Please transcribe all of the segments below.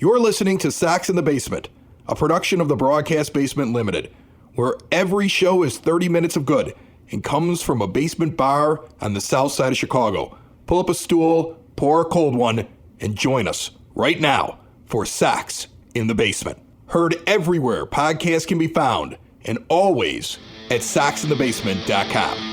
You're listening to Sox in the Basement, a production of the Broadcast Basement Limited, where every show is 30 minutes of good and comes from a basement bar on the south side of Chicago. Pull up a stool, pour a cold one, and join us right now for Sox in the Basement. Heard everywhere podcasts can be found, and always at soxinthebasement.com.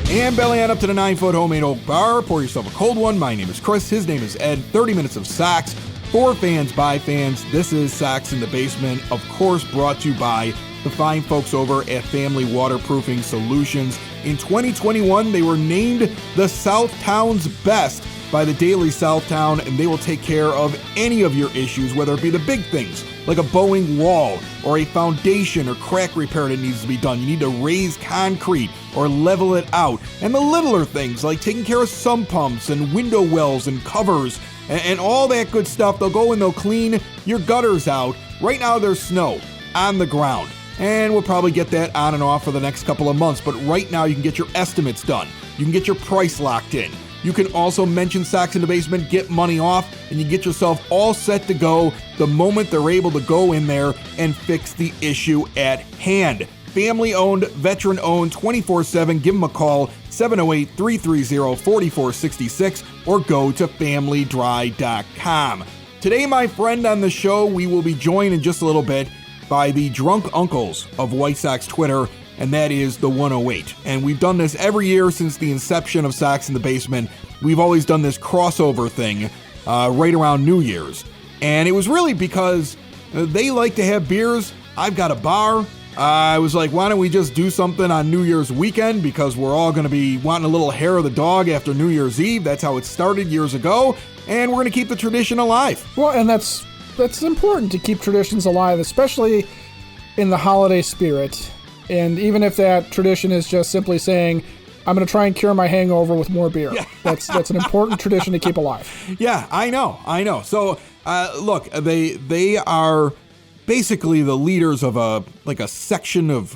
And belly on up to the 9-foot homemade oak bar. Pour yourself a cold one. My name is Chris. His name is Ed. 30 minutes of Sox. For fans, by fans. This is Sox in the Basement. Of course, brought to you by the fine folks over at Family Waterproofing Solutions. In 2021, they were named the Southtown's Best by the Daily Southtown, and they will take care of any of your issues, whether it be the big things like a bowing wall or a foundation or crack repair that needs to be done. You need to raise concrete or level it out. And the littler things like taking care of sump pumps and window wells and covers and all that good stuff. They'll go and they'll clean your gutters out. Right now there's snow on the ground, and we'll probably get that on and off for the next couple of months. But right now you can get your estimates done. You can get your price locked in. You can also mention Sox in the Basement, get money off, and you get yourself all set to go the moment they're able to go in there and fix the issue at hand. Family-owned, veteran-owned, 24/7. Give them a call, 708-330-4466, or go to familydry.com. Today, my friend, on the show, we will be joined in just a little bit by the drunk uncles of White Sox Twitter, and that is the 108. And we've done this every year since the inception of Sox in the Basement. We've always done this crossover thing right around New Year's. And it was really because they like to have beers. I've got a bar. I was like, why don't we just do something on New Year's weekend, because we're all going to be wanting a little hair of the dog after New Year's Eve. That's how it started years ago. And we're going to keep the tradition alive. Well, and that's important to keep traditions alive, especially in the holiday spirit. And even if that tradition is just simply saying, I'm going to try and cure my hangover with more beer. Yeah. That's an important tradition to keep alive. Yeah, I know. So, look, they are basically the leaders of a section of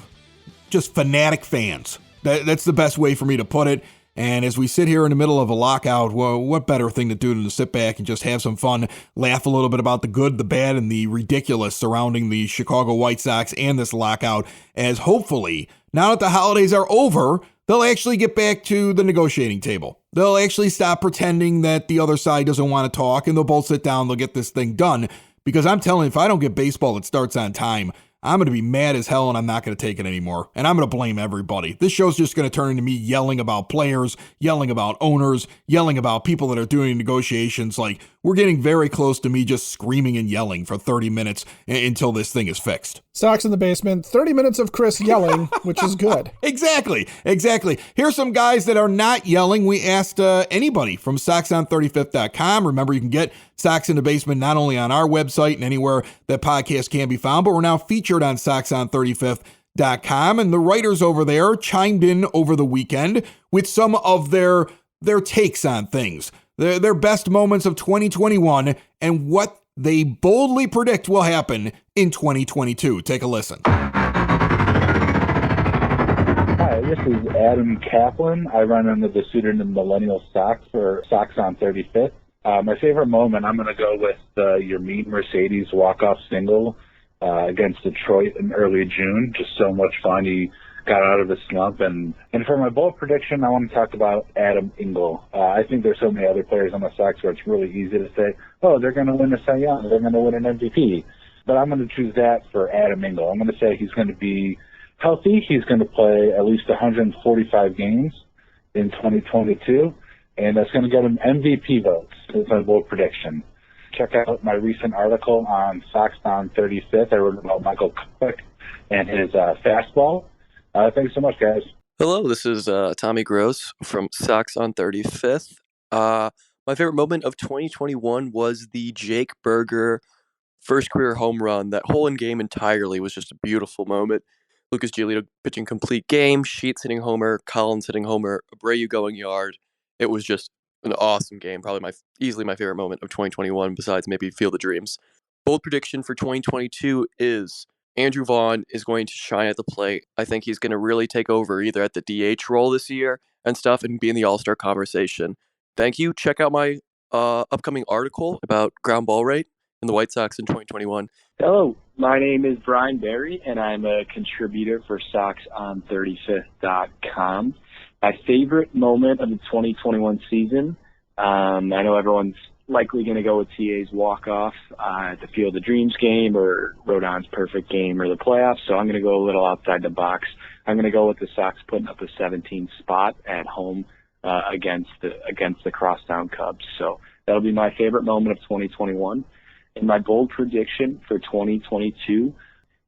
just fanatic fans. That's the best way for me to put it. And as we sit here in the middle of a lockout, well, what better thing to do than to sit back and just have some fun, laugh a little bit about the good, the bad, and the ridiculous surrounding the Chicago White Sox and this lockout, as hopefully, now that the holidays are over, they'll actually get back to the negotiating table. They'll actually stop pretending that the other side doesn't want to talk, and they'll both sit down, they'll get this thing done. Because I'm telling you, if I don't get baseball that starts on time, I'm going to be mad as hell, and I'm not going to take it anymore. And I'm going to blame everybody. This show's just going to turn into me yelling about players, yelling about owners, yelling about people that are doing negotiations. Like, we're getting very close to me just screaming and yelling for 30 minutes until this thing is fixed. Sox in the Basement, 30 minutes of Chris yelling, which is good. Exactly. Here's some guys that are not yelling. We asked anybody from SoxOn35th.com. Remember, you can get Sox in the Basement not only on our website and anywhere that podcasts can be found, but we're now featured on SoxOn35th.com. And the writers over there chimed in over the weekend with some of their takes on things, their best moments of 2021, and what they boldly predict will happen in 2022. Take a listen. Hi, this is Adam Kaplan. I run under the pseudonym Millennial Sox for Sox on 35th. My favorite moment, I'm going to go with your Mean Mercedes walk-off single against Detroit in early June. Just so much fun. He got out of the slump. And for my bold prediction, I want to talk about Adam Engel. I think there's so many other players on the Sox where it's really easy to say, oh, they're going to win a Cy Young, they're going to win an MVP. But I'm going to choose that for Adam Engel. I'm going to say he's going to be healthy. He's going to play at least 145 games in 2022, and that's going to get him MVP votes. That's my bold prediction. Check out my recent article on Sox on 35th. I wrote about Michael Kopech and his fastball. Thanks so much, guys. Hello, this is Tommy Gross from Sox on 35th. My favorite moment of 2021 was the Jake Burger first career home run. That whole in-game entirely was just a beautiful moment. Lucas Giolito pitching complete game, Sheets hitting homer, Collins hitting homer, Abreu going yard. It was just an awesome game. Probably easily my favorite moment of 2021, besides maybe Field of Dreams. Bold prediction for 2022 is Andrew Vaughn is going to shine at the plate. I think he's going to really take over either at the DH role this year and stuff and be in the All-Star conversation. Thank you. Check out my upcoming article about ground ball rate in the White Sox in 2021. Hello, my name is Brian Barry, and I'm a contributor for SoxOn35th.com. My favorite moment of the 2021 season, I know everyone's likely going to go with TA's walk-off at the Field of Dreams game or Rodon's perfect game or the playoffs, so I'm going to go a little outside the box. I'm going to go with the Sox putting up a 17th spot at home against the crosstown Cubs. So that'll be my favorite moment of 2021. And my bold prediction for 2022,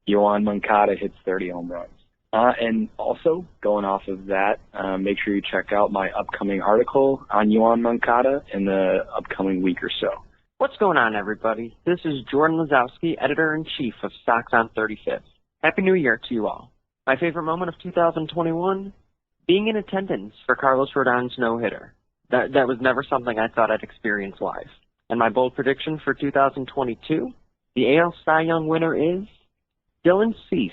Yoan Moncada hits 30 home runs. And also, going off of that, make sure you check out my upcoming article on Yoan Moncada in the upcoming week or so. What's going on, everybody? This is Jordan Lazowski, Editor-in-Chief of Sox on 35th. Happy New Year to you all. My favorite moment of 2021, being in attendance for Carlos Rodon's no-hitter. That was never something I thought I'd experience live. And my bold prediction for 2022, the AL Cy Young winner is Dylan Cease.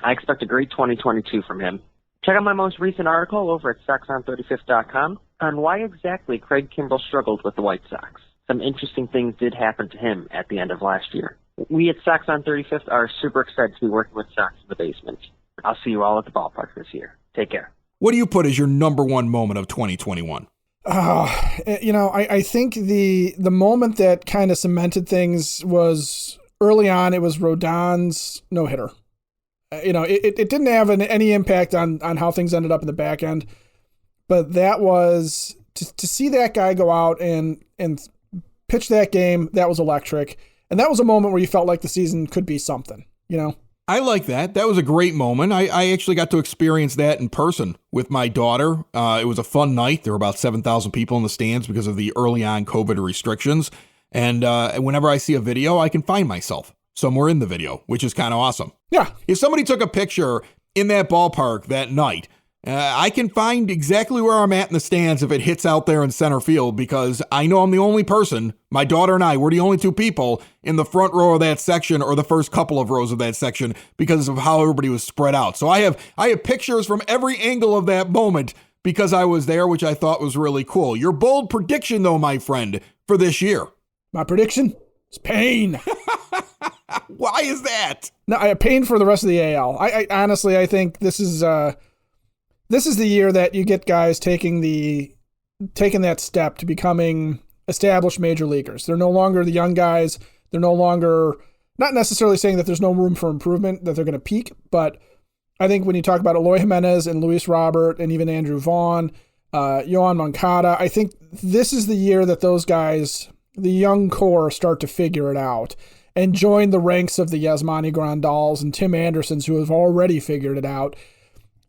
I expect a great 2022 from him. Check out my most recent article over at SoxOn35th.com on why exactly Craig Kimbrell struggled with the White Sox. Some interesting things did happen to him at the end of last year. We at Sox on 35th are super excited to be working with Sox in the basement. I'll see you all at the ballpark this year. Take care. What do you put as your number one moment of 2021? I think the moment that kind of cemented things was early on. It was Rodon's no-hitter. It didn't have any impact on how things ended up in the back end, but that was to see that guy go out and pitch that game. That was electric, and that was a moment where you felt like the season could be something. I like that. That was a great moment. I actually got to experience that in person with my daughter. It was a fun night. There were about 7,000 people in the stands because of the early on COVID restrictions. And whenever I see a video, I can find myself somewhere in the video, which is kind of awesome. Yeah. If somebody took a picture in that ballpark that night, I can find exactly where I'm at in the stands if it hits out there in center field, because I know I'm the only person, my daughter and I, we're the only two people in the front row of that section or the first couple of rows of that section because of how everybody was spread out. So I have pictures from every angle of that moment because I was there, which I thought was really cool. Your bold prediction, though, my friend, for this year. My prediction is pain. Why is that? No, I have pain for the rest of the AL. I honestly, I think this is the year that you get guys taking that step to becoming established major leaguers. They're no longer the young guys. They're no longer, not necessarily saying that there's no room for improvement, that they're going to peak, but I think when you talk about Eloy Jimenez and Luis Robert and even Andrew Vaughn, Yoan Moncada, I think this is the year that those guys, the young core, start to figure it out and join the ranks of the Yasmani Grandals and Tim Andersons who have already figured it out.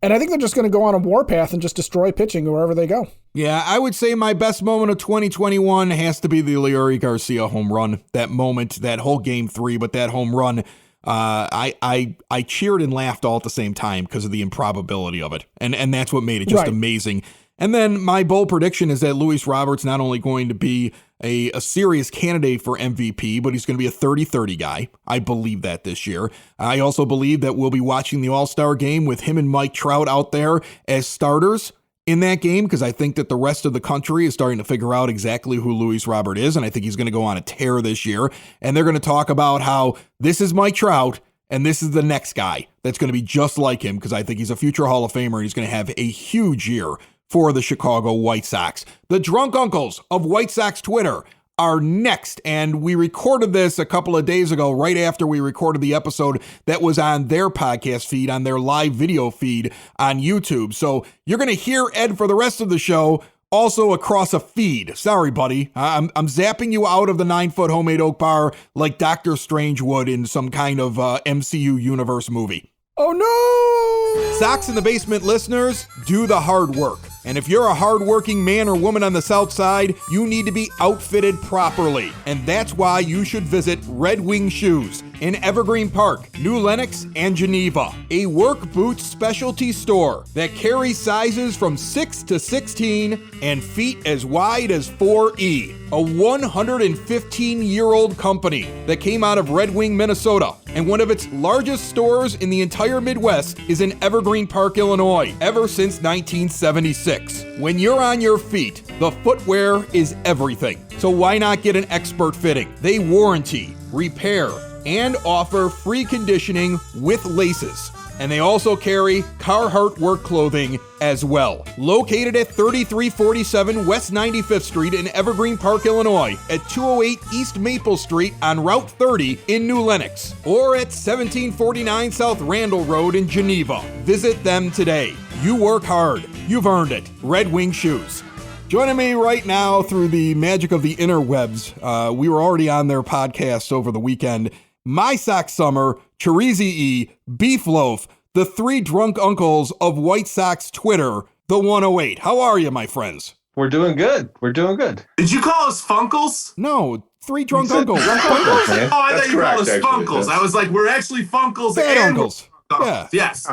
And I think they're just going to go on a warpath and just destroy pitching wherever they go. Yeah, I would say my best moment of 2021 has to be the Leury Garcia home run. That moment, that whole game 3, but that home run, I cheered and laughed all at the same time because of the improbability of it. And that's what made it just amazing. And then my bold prediction is that Luis Robert's not only going to be a serious candidate for MVP, but he's going to be a 30-30 guy. I believe that this year. I also believe that we'll be watching the All-Star game with him and Mike Trout out there as starters in that game, because I think that the rest of the country is starting to figure out exactly who Luis Robert is, and I think he's going to go on a tear this year. And they're going to talk about how this is Mike Trout, and this is the next guy that's going to be just like him, because I think he's a future Hall of Famer, and he's going to have a huge year for the Chicago White Sox. The drunk uncles of White Sox Twitter are next, and we recorded this a couple of days ago, right after we recorded the episode that was on their podcast feed, on their live video feed on YouTube. So you're going to hear Ed for the rest of the show also across a feed. Sorry, buddy. I'm zapping you out of the 9-foot homemade oak bar like Doctor Strange would in some kind of MCU universe movie. Oh, no! Sox in the Basement listeners, do the hard work. And if you're a hardworking man or woman on the South Side, you need to be outfitted properly. And that's why you should visit Red Wing Shoes. in Evergreen Park, New Lenox, and Geneva. A work boots specialty store that carries sizes from 6 to 16 and feet as wide as 4E. A 115-year-old company that came out of Red Wing, Minnesota, and one of its largest stores in the entire Midwest is in Evergreen Park, Illinois, ever since 1976. When you're on your feet, the footwear is everything. So why not get an expert fitting? They warranty, repair, and offer free conditioning with laces. And they also carry Carhartt work clothing as well. Located at 3347 West 95th Street in Evergreen Park, Illinois, at 208 East Maple Street on Route 30 in New Lenox, or at 1749 South Randall Road in Geneva. Visit them today. You work hard. You've earned it. Red Wing Shoes. Joining me right now through the magic of the interwebs, we were already on their podcast over the weekend. My Sox Summer, Chirizi E, Beef Loaf, the three drunk uncles of White Sox Twitter, the 108. How are you, my friends? We're doing good. We're doing good. Did you call us Funkles? No, three drunk uncles. Oh, I thought you called us Funkles. I was like, we're actually Funkles. Bad and uncles. Yeah. Yes.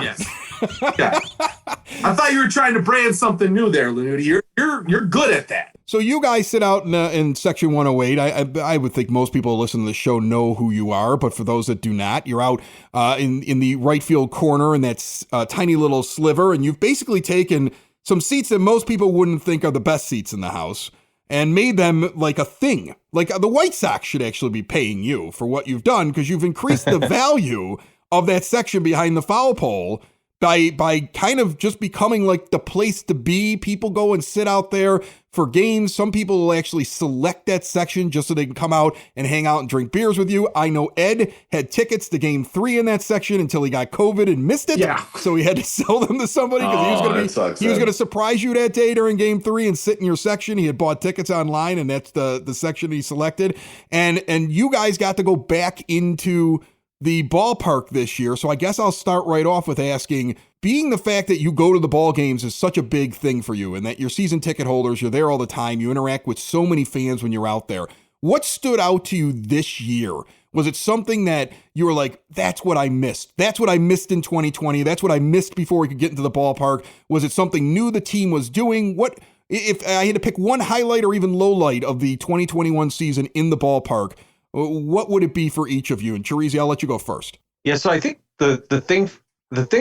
Yeah. I thought you were trying to brand something new there, Lanuti. You're good at that. So you guys sit out in section 108. I would think most people who listen to the show know who you are, but for those that do not, you're out in the right field corner in that tiny little sliver, and you've basically taken some seats that most people wouldn't think are the best seats in the house and made them like a thing. Like the White Sox should actually be paying you for what you've done, because you've increased the value of that section behind the foul pole by kind of just becoming like the place to be. People go and sit out there for games. Some people will actually select that section just so they can come out and hang out and drink beers with you. I know Ed had tickets to Game 3 in that section until he got COVID and missed it. Yeah. So he had to sell them to somebody because he was going to surprise you that day during Game 3 and sit in your section. He had bought tickets online, and that's the section he selected. And you guys got to go back into the ballpark this year. So I guess I'll start right off with asking, being the fact that you go to the ball games is such a big thing for you, and that you're season ticket holders, you're there all the time, you interact with so many fans when you're out there. What stood out to you this year? Was it something that you were like, that's what I missed? That's what I missed in 2020. That's what I missed before we could get into the ballpark. Was it something new the team was doing? What, if I had to pick one highlight or even low light of the 2021 season in the ballpark, what would it be for each of you? And Chirizi, I'll let you go first. Yeah, so I think the thing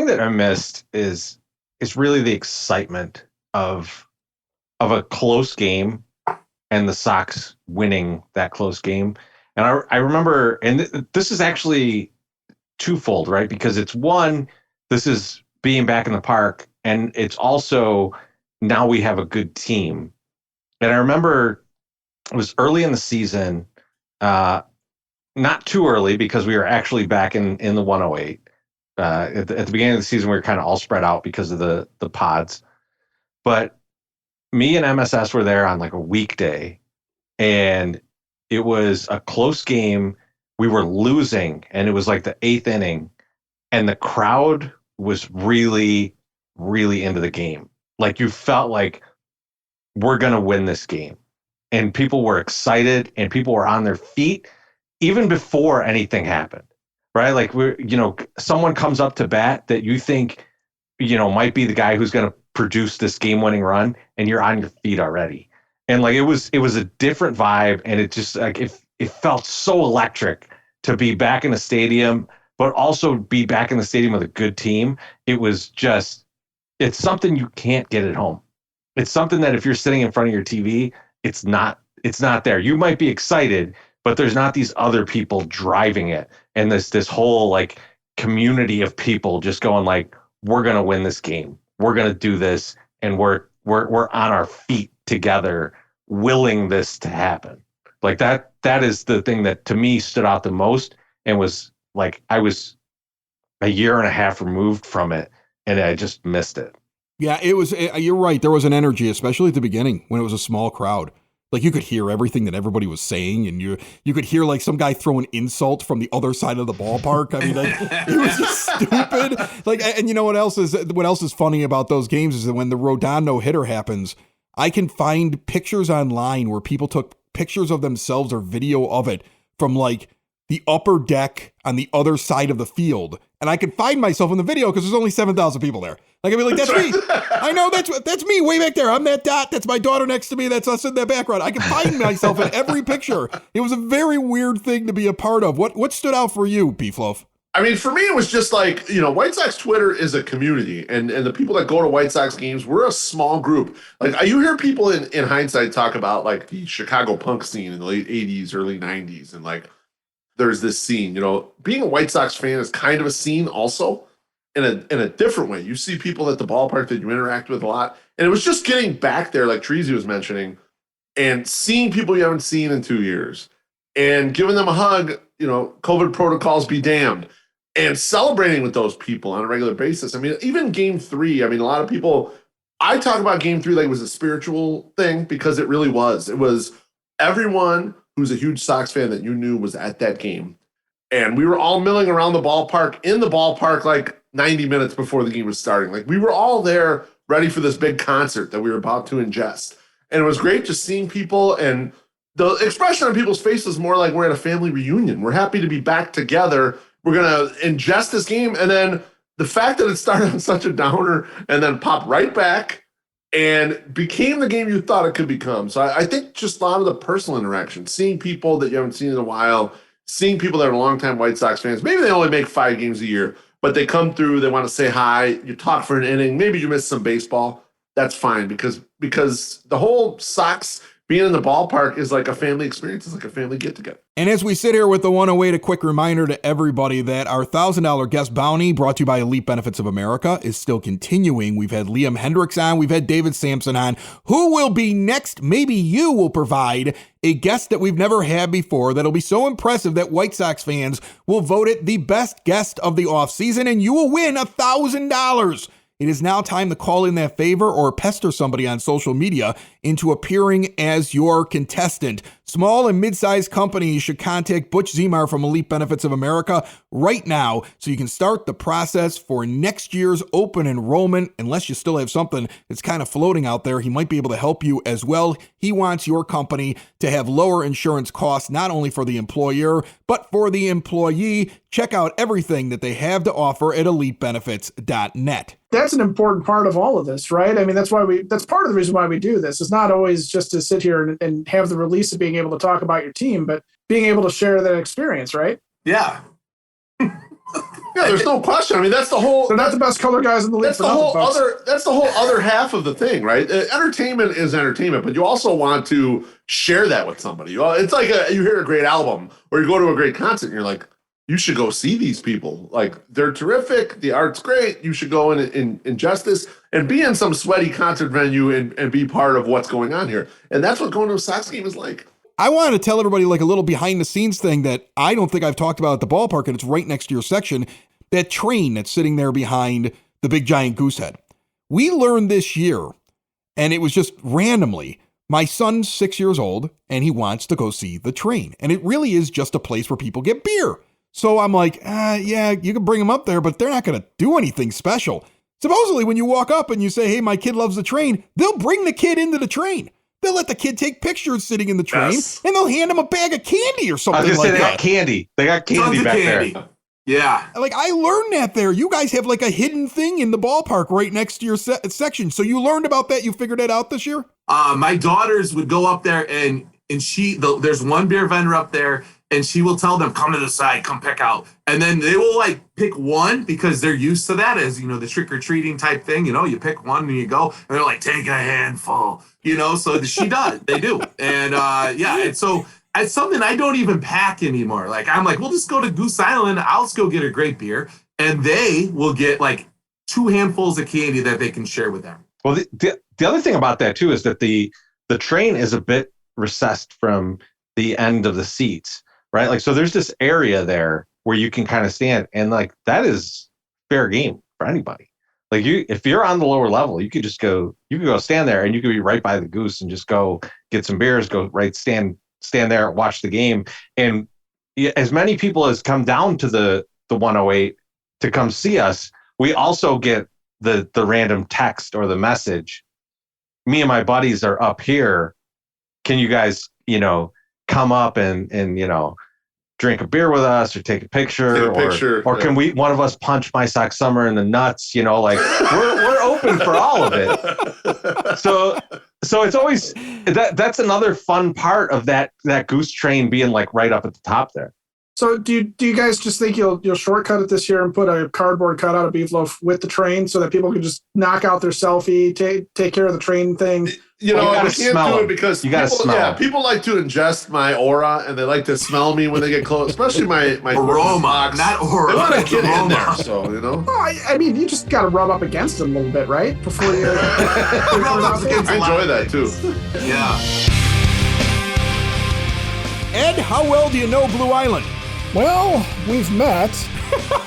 that I missed is really the excitement of a close game and the Sox winning that close game. And I remember, and this is actually twofold, right? Because it's one, this is being back in the park, and it's also now we have a good team. And I remember it was early in the season. Not too early, because we were actually back in the 108. At the beginning of the season, we were kind of all spread out because of the pods. But me and MSS were there on like a weekday, and it was a close game. We were losing, and it was like the 8th inning, and the crowd was really, really into the game. Like, you felt like we're going to win this game. And people were excited, and people were on their feet even before anything happened, right? Like, someone comes up to bat that you think, might be the guy who's going to produce this game-winning run, and you're on your feet already. And like, it was a different vibe, and it just like, it felt so electric to be back in a stadium, but also be back in the stadium with a good team. It was just, it's something you can't get at home. It's something that if you're sitting in front of your TV, it's not there. You might be excited, but there's not these other people driving it. And this whole like community of people just going like, we're going to win this game. We're going to do this. And we're on our feet together, willing this to happen. Like that is the thing that to me stood out the most, and was like, I was a year and a half removed from it, and I just missed it. Yeah, it was, you're right. There was an energy, especially at the beginning when it was a small crowd. Like, you could hear everything that everybody was saying, and you could hear like some guy throw an insult from the other side of the ballpark. I mean, like, it was just stupid. Like, and you know what else is funny about those games is that when the Rodon no-hitter happens, I can find pictures online where people took pictures of themselves or video of it from like the upper deck on the other side of the field. And I could find myself in the video because there's only 7,000 people there. Like, I'd be like, that's me. I know that's me way back there. I'm that dot. That's my daughter next to me. That's us in the background. I can find myself in every picture. It was a very weird thing to be a part of. What stood out for you, Beefloaf? I mean, for me, it was just like, White Sox Twitter is a community, and the people that go to White Sox games, we're a small group. Like, you hear people in hindsight talk about, like, the Chicago punk scene in the late 80s, early 90s, and, like, there's this scene. Being a White Sox fan is kind of a scene also in a different way. You see people at the ballpark that you interact with a lot, and it was just getting back there, like Treasy was mentioning, and seeing people you haven't seen in 2 years, and giving them a hug, COVID protocols be damned, and celebrating with those people on a regular basis. I mean, even Game 3, I mean, a lot of people, I talk about Game 3 like it was a spiritual thing because it really was. It was everyone who's a huge Sox fan that you knew was at that game. And we were all milling around the ballpark, in the ballpark, like 90 minutes before the game was starting. Like, we were all there ready for this big concert that we were about to ingest. And it was great just seeing people, and the expression on people's faces was more like we're at a family reunion. We're happy to be back together. We're going to ingest this game. And then the fact that it started on such a downer and then popped right back and became the game you thought it could become. So I think just a lot of the personal interaction, seeing people that you haven't seen in a while, seeing people that are longtime White Sox fans, maybe they only make 5 games a year, but they come through, they want to say hi, you talk for an inning, maybe you miss some baseball. That's fine because the whole Sox being in the ballpark is like a family experience. It's like a family get-together. And as we sit here with the 108, a quick reminder to everybody that our $1,000 guest bounty brought to you by Elite Benefits of America is still continuing. We've had Liam Hendricks on. We've had David Sampson on. Who will be next? Maybe you will provide a guest that we've never had before that'll be so impressive that White Sox fans will vote it the best guest of the offseason, and you will win $1,000. It is now time to call in that favor or pester somebody on social media into appearing as your contestant. Small and mid-sized companies should contact Butch Zemar from Elite Benefits of America right now so you can start the process for next year's open enrollment. Unless you still have something that's kind of floating out there, he might be able to help you as well. He wants your company to have lower insurance costs, not only for the employer, but for the employee. Check out everything that they have to offer at elitebenefits.net. That's an important part of all of this, right? I mean, that's part of the reason why we do this. It's not always just to sit here and have the release of being able to talk about your team, but being able to share that experience, right? Yeah. Yeah, there's no question. I mean, that's the whole. They're not the best color guys in the league. That's the whole other half of the thing, right? Entertainment is entertainment, but you also want to share that with somebody. It's like you hear a great album or you go to a great concert and you're like, you should go see these people. Like, they're terrific. The art's great. You should go in ingest this and be in some sweaty concert venue and be part of what's going on here. And that's what going to a Sox game is like. I wanted to tell everybody like a little behind the scenes thing that I don't think I've talked about at the ballpark, and it's right next to your section, that train that's sitting there behind the big giant goose head. We learned this year, and it was just randomly, my son's 6 years old and he wants to go see the train. And it really is just a place where people get beer. So I'm like, yeah, you can bring them up there, but they're not going to do anything special. Supposedly, when you walk up and you say, hey, my kid loves the train, they'll bring the kid into the train. They'll let the kid take pictures sitting in the train, and they'll hand him a bag of candy or something like that. They got candy. They got candy back there. Yeah. Like, I learned that there. You guys have like a hidden thing in the ballpark right next to your section. So you learned about that. You figured that out this year? My daughters would go up there and there's one beer vendor up there, and she will tell them, come to the side, come pick out. And then they will like pick one because they're used to that as, the trick-or-treating type thing. You pick one and you go, and they're like, take a handful, so she does. They do. And and so it's something I don't even pack anymore. Like, I'm like, we'll just go to Goose Island. I'll just go get a great beer. And they will get like 2 handfuls of candy that they can share with them. Well, the other thing about that too is that the train is a bit recessed from the end of the seats, right? Like, so there's this area there where you can kind of stand, and like that is fair game for anybody. Like, if you're on the lower level, you could go stand there, and you could be right by the goose and just go get some beers, go right stand there, watch the game. And as many people as come down to the 108 to come see us, we also get the random text or the message. Me and my buddies are up here. Can you guys, come up and drink a beer with us or take a picture, or can one of us punch My Sock Summer in the nuts? Like we're open for all of it. So it's always that's another fun part of that Goose Train being like right up at the top there. So do you guys just think you'll shortcut it this year and put a cardboard cutout of Beef Loaf with the train so that people can just knock out their selfie, take care of the train thing? We can't do it because people like to ingest my aura and they like to smell me when they get close, especially my aroma, not aura. They want to get in there, so Well, I mean, you just got to rub up against them a little bit, right? Before you. I enjoy that too. Yeah. Ed, how well do you know Blue Island? Well, we've met,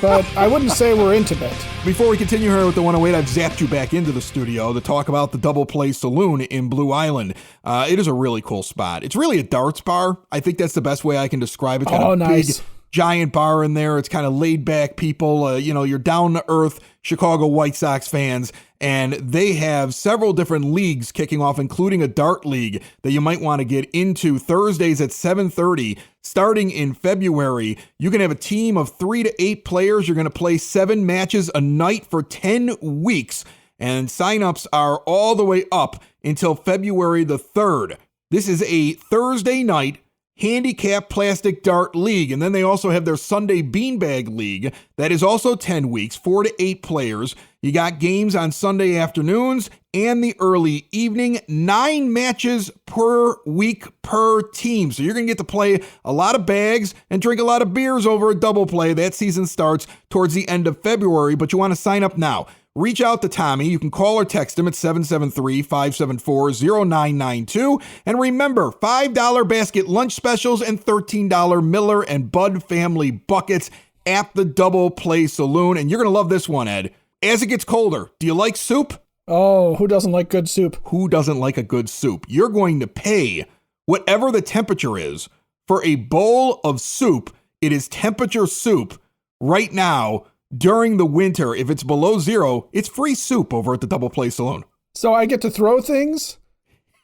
but I wouldn't say we're intimate. Before we continue here with the 108, I've zapped you back into the studio to talk about the Double Play Saloon in Blue Island. It is a really cool spot. It's really a darts bar. I think that's the best way I can describe it. It's got a nice. big, giant bar in there. It's kind of laid back people. You're down to earth Chicago White Sox fans, and they have several different leagues kicking off, including a dart league that you might want to get into. Thursdays at 7:30. Starting in February, you can have a team of 3 to 8 players. You're going to play 7 matches a night for 10 weeks, and signups are all the way up until February the 3rd. This is a Thursday night handicap plastic dart league, and then they also have their Sunday beanbag league that is also 10 weeks, 4 to 8 players. You got games on Sunday afternoons and the early evening, 9 matches per week per team. So you're going to get to play a lot of bags and drink a lot of beers over a double play. That season starts towards the end of February, but you want to sign up now. Reach out to Tommy. You can call or text him at 773-574-0992. And remember, $5 basket lunch specials and $13 Miller and Bud family buckets at the Double Play Saloon. And you're going to love this one, Ed. As it gets colder, do you like soup? Oh, who doesn't like good soup? Who doesn't like a good soup? You're going to pay whatever the temperature is for a bowl of soup. It is temperature soup right now. During the winter, if it's below 0, it's free soup over at the Double Play Saloon. So I get to throw things,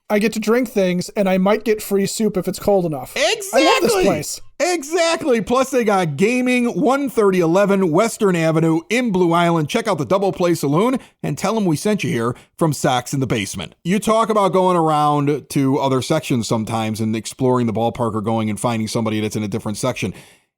I get to drink things, and I might get free soup if it's cold enough. Exactly. I love this place. Exactly. Plus, they got gaming, 13011 Western Avenue in Blue Island. Check out the Double Play Saloon and tell them we sent you here from Sox in the Basement. You talk about going around to other sections sometimes and exploring the ballpark or going and finding somebody that's in a different section.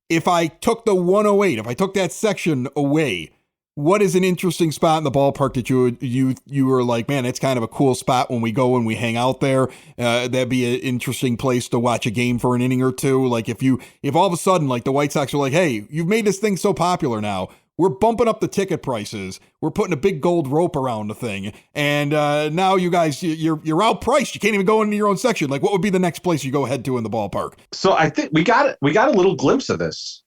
If I took the 108, if I took that section away, what is an interesting spot in the ballpark that you were like, man, it's kind of a cool spot when we go and we hang out there? That'd be an interesting place to watch a game for an inning or two. Like if all of a sudden, like the White Sox were like, hey, you've made this thing so popular now, we're bumping up the ticket prices. We're putting a big gold rope around the thing. And now you guys, you're outpriced. You can't even go into your own section. Like, what would be the next place you go head to in the ballpark? So I think we got a little glimpse of this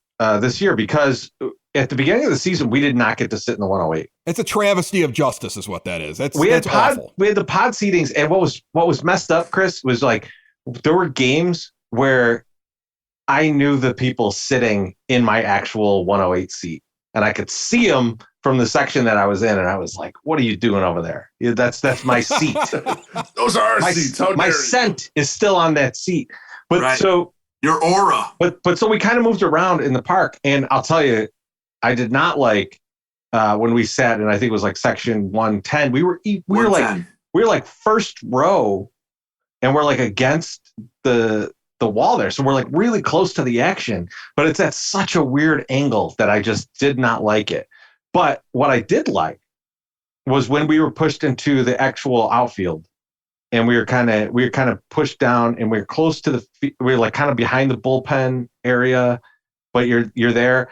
year because at the beginning of the season, we did not get to sit in the 108. It's a travesty of justice is what that is. That's awful. We had the pod seatings. And what was messed up, Chris, was like there were games where I knew the people sitting in my actual 108 seat. And I could see them from the section that I was in, and I was like, "What are you doing over there? That's my seat. Those are our seats. My scent is still on that seat." But right. So your aura. But so we kind of moved around in the park, and I'll tell you, I did not like when we sat in. I think it was like section 110. We were like first row, and we're like against the wall there. So we're like really close to the action, but it's at such a weird angle that I just did not like it. But what I did like was when we were pushed into the actual outfield and we were kind of pushed down and we were close to we were like kind of behind the bullpen area, but you're there.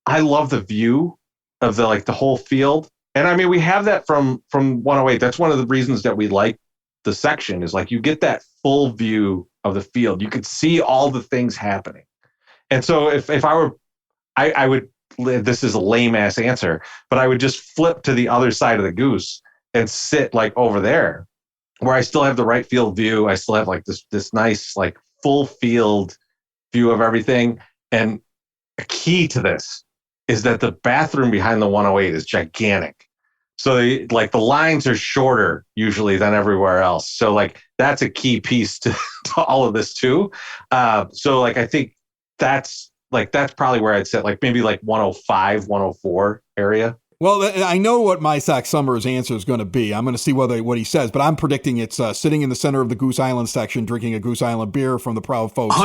I love the view of the whole field. And I mean, we have that from 108. That's one of the reasons that we like the section is like you get that full view of the field. You could see all the things happening. And so if I were, I would, this is a lame ass answer, but I would just flip to the other side of the Goose and sit like over there where I still have the right field view. I still have like this nice, like full field view of everything. And a key to this is that the bathroom behind the 108 is gigantic. So the lines are shorter usually than everywhere else. So like that's a key piece to all of this too. So like I think that's probably where I'd sit, like maybe like 105, 104 area. Well, I know what my Sack Summers answer is going to be. I'm going to see what he says, but I'm predicting it's sitting in the center of the Goose Island section, drinking a Goose Island beer from the proud folks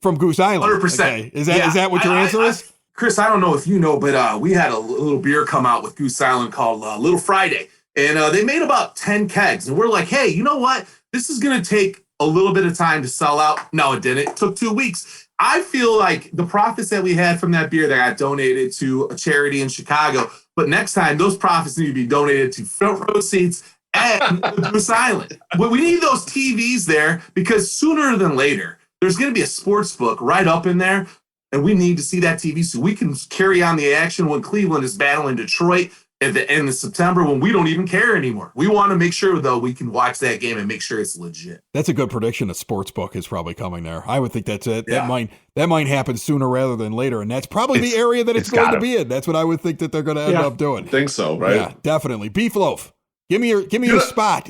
from Goose Island. 100%. Okay. Is that what your answer is? Chris, I don't know if you know, but we had a little beer come out with Goose Island called Little Friday. And they made about 10 kegs. And we're like, hey, you know what? This is going to take a little bit of time to sell out. No, it didn't. It took 2 weeks. I feel like the profits that we had from that beer that got donated to a charity in Chicago, but next time those profits need to be donated to front row seats and Goose Island. But we need those TVs there because sooner than later, there's going to be a sports book right up in there. And we need to see that TV so we can carry on the action when Cleveland is battling Detroit at the end of September when we don't even care anymore. We want to make sure, though, we can watch that game and make sure it's legit. That's a good prediction. A sports book is probably coming there. I would think that's it. Yeah. That might happen sooner rather than later, and that's probably the area that it's going to be in. That's what I would think that they're going to end up doing. I think so, right? Yeah, definitely. Beef Loaf, give me your spot.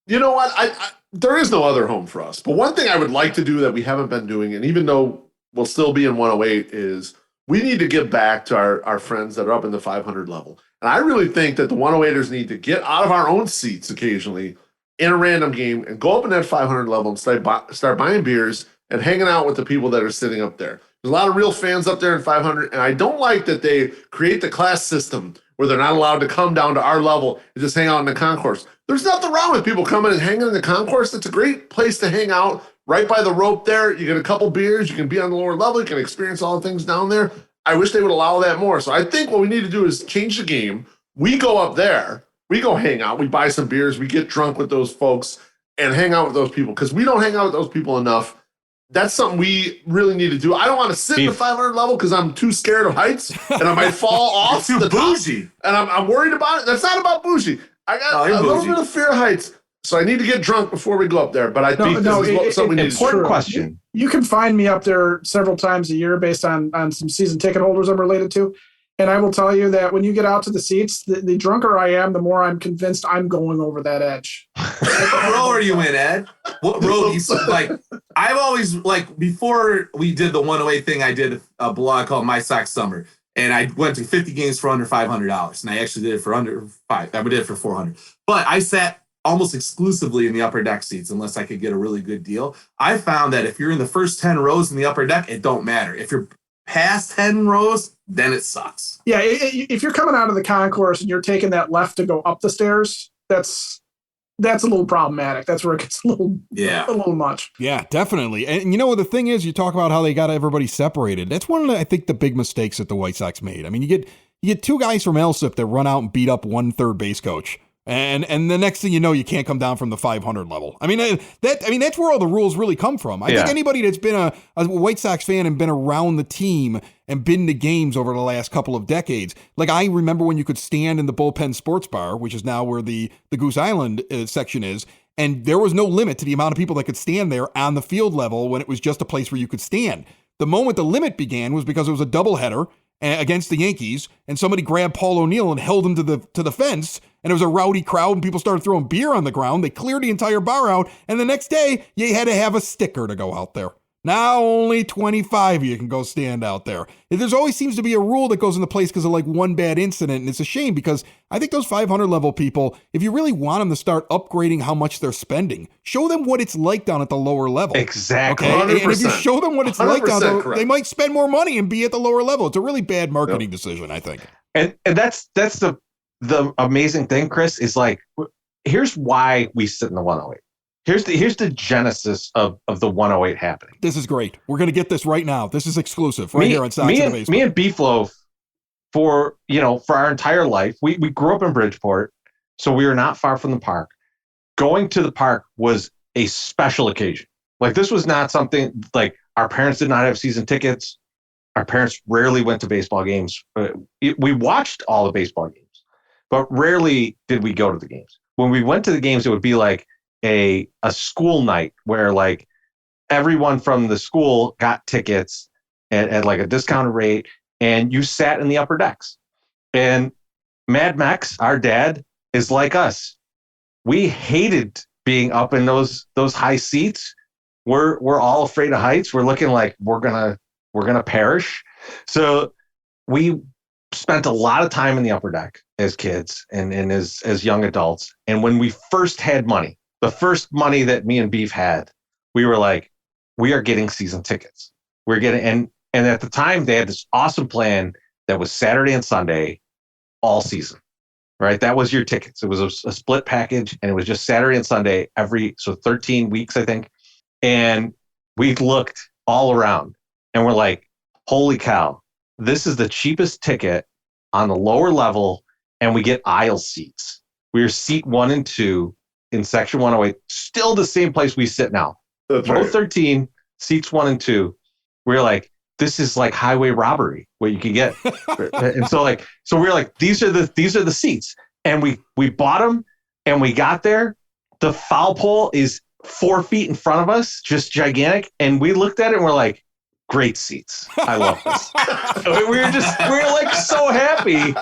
You know what? I there is no other home for us. But one thing I would like to do that we haven't been doing, and even though we'll still be in 108, is we need to give back to our friends that are up in the 500 level. And I really think that the 108ers need to get out of our own seats occasionally in a random game and go up in that 500 level and start buying beers and hanging out with the people that are sitting up there. There's a lot of real fans up there in 500, and I don't like that they create the class system where they're not allowed to come down to our level and just hang out in the concourse. There's nothing wrong with people coming and hanging in the concourse. It's a great place to hang out right by the rope there. You get a couple beers. You can be on the lower level. You can experience all the things down there. I wish they would allow that more. So I think what we need to do is change the game. We go up there. We go hang out. We buy some beers. We get drunk with those folks and hang out with those people because we don't hang out with those people enough. That's something we really need to do. I don't want to sit in the 500 level because I'm too scared of heights and I might fall off the bougie. And I'm worried about it. That's not about bougie. I got a little bit of fear of heights. So I need to get drunk before we go up there. But I think this is something we need to do. Important question. You can find me up there several times a year based on some season ticket holders I'm related to. And I will tell you that when you get out to the seats, the drunker I am, the more I'm convinced I'm going over that edge. What row are you in, Ed? What row? I've always, before we did the 108 thing, I did a blog called My Sox Summer. And I went to 50 games for under $500. And I actually did it for under $500. I did it for $400. But I sat almost exclusively in the upper deck seats unless I could get a really good deal. I found that if you're in the first 10 rows in the upper deck, it don't matter. If you're past 10 rows, then it sucks. Yeah, if you're coming out of the concourse and you're taking that left to go up the stairs, that's a little problematic. That's where it gets a little much. Yeah, definitely. And you know what the thing is, you talk about how they got everybody separated. That's one of I think the big mistakes that the White Sox made. I mean, you get two guys from LSIP that run out and beat up one third base coach. And the next thing you know, you can't come down from the 500 level. I mean, that's where all the rules really come from. I think anybody that's been a White Sox fan and been around the team and been to games over the last couple of decades, like I remember when you could stand in the Bullpen Sports Bar, which is now where the Goose Island section is, and there was no limit to the amount of people that could stand there on the field level when it was just a place where you could stand. The moment the limit began was because it was a doubleheader against the Yankees, and somebody grabbed Paul O'Neill and held him to the fence, and it was a rowdy crowd, and people started throwing beer on the ground. They cleared the entire bar out, and the next day, you had to have a sticker to go out there. Now only 25 of you can go stand out there. There's always seems to be a rule that goes into place because of like one bad incident, and it's a shame because I think those 500 level people, if you really want them to start upgrading how much they're spending, show them what it's like down at the lower level. Exactly. Okay? And if you show them what it's like down there, they might spend more money and be at the lower level. It's a really bad marketing decision, I think. And that's the amazing thing, Chris, is like, here's why we sit in the 108. Here's the genesis of the 108 happening. This is great. We're going to get this right now. This is exclusive here on Sox in the Basement. Me and Beef Loaf, for our entire life, we grew up in Bridgeport, so we were not far from the park. Going to the park was a special occasion. Like, this was not something like our parents did not have season tickets. Our parents rarely went to baseball games. We watched all the baseball games, but rarely did we go to the games. When we went to the games, it would be like a school night where like everyone from the school got tickets at like a discounted rate, and you sat in the upper decks. And Mad Max, our dad, is like us. We hated being up in those high seats. We're all afraid of heights. We're looking like we're gonna we're going to perish. So we spent a lot of time in the upper deck as kids and as young adults. And when we first had money, the first money that me and Beef had, we were like, we are getting season tickets. We're getting, and at the time they had this awesome plan that was Saturday and Sunday all season, right? That was your tickets. It was a split package, and it was just Saturday and Sunday so 13 weeks, I think. And we looked all around and we're like, holy cow, this is the cheapest ticket on the lower level, and we get aisle seats. We are seat 1 and 2 in section 108, still the same place we sit now. That's Row right. 13, seats 1 and 2. We're like, this is like highway robbery, what you can get. And so we're like, these are the seats. And we bought them, and we got there. The foul pole is 4 feet in front of us, just gigantic. And we looked at it and we're like, great seats. I love this. we were like so happy.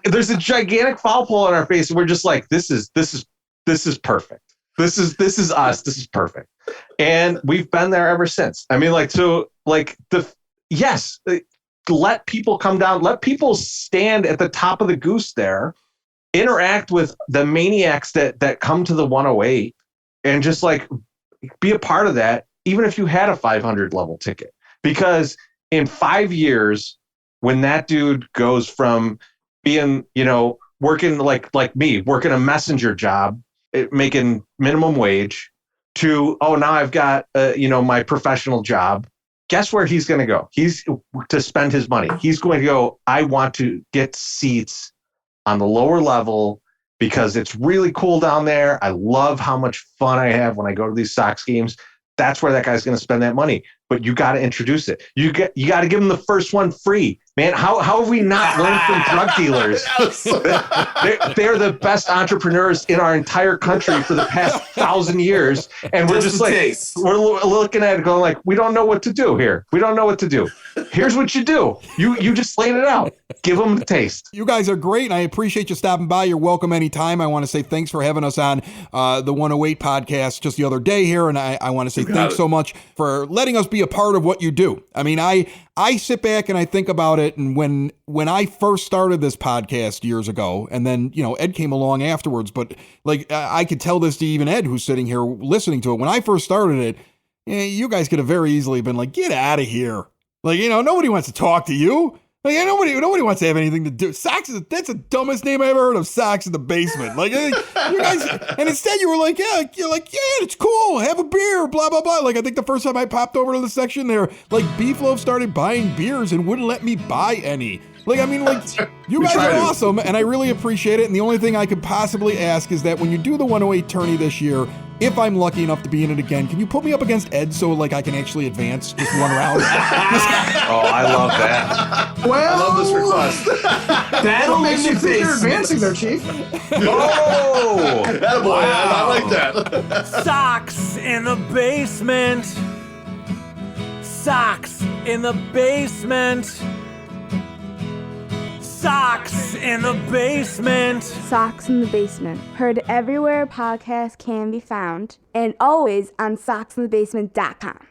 There's a gigantic foul pole in our face, and we're just like, this is perfect. This is us. This is perfect. And we've been there ever since. I mean, let people come down, let people stand at the top of the goose there, interact with the maniacs that come to the 108, and just like be a part of that, even if you had a 500 level ticket. Because in 5 years, when that dude goes from being, working like me, working a messenger job, making minimum wage, to, now I've got, my professional job, guess where he's going to go? He's to spend his money. He's going to go, I want to get seats on the lower level because it's really cool down there. I love how much fun I have when I go to these Sox games. That's where that guy's going to spend that money. But you got to introduce it. You got to give them the first one free, man. How have we not learned from drug dealers? They're the best entrepreneurs in our entire country for the past 1,000 years, and we're just like we're looking at it, going like, we don't know what to do here. We don't know what to do. Here's what you do. You just laid it out. Give them the taste. You guys are great, and I appreciate you stopping by. You're welcome anytime. I want to say thanks for having us on the 108 podcast just the other day here, and I want to say thanks so much for letting us be a part of what you do. I mean, I sit back and I think about it, and when I first started this podcast years ago, and then, Ed came along afterwards, but like I could tell this to even Ed, who's sitting here listening to it. When I first started it, you guys could have very easily been like, get out of here. Like, nobody wants to talk to you. Like, nobody wants to have anything to do. That's the dumbest name I ever heard of, Sox in the Basement. Like, you guys, and instead you were like, you're like, it's cool, have a beer, blah, blah, blah. Like, I think the first time I popped over to the section there, like, Beef Loaf started buying beers and wouldn't let me buy any. Like, I mean, like, you guys are awesome, and I really appreciate it. And the only thing I could possibly ask is that when you do the 108 tourney this year, if I'm lucky enough to be in it again, can you put me up against Ed so like I can actually advance just one round? Oh, I love that. Well, I love this request. That'll make you face. You're advancing there, Chief. Oh, Attaboy, wow. I like that. Sox in the basement. Sox in the basement. Sox in the basement. Sox in the Basement. Heard everywhere podcasts can be found, and always on soxinthebasement.com.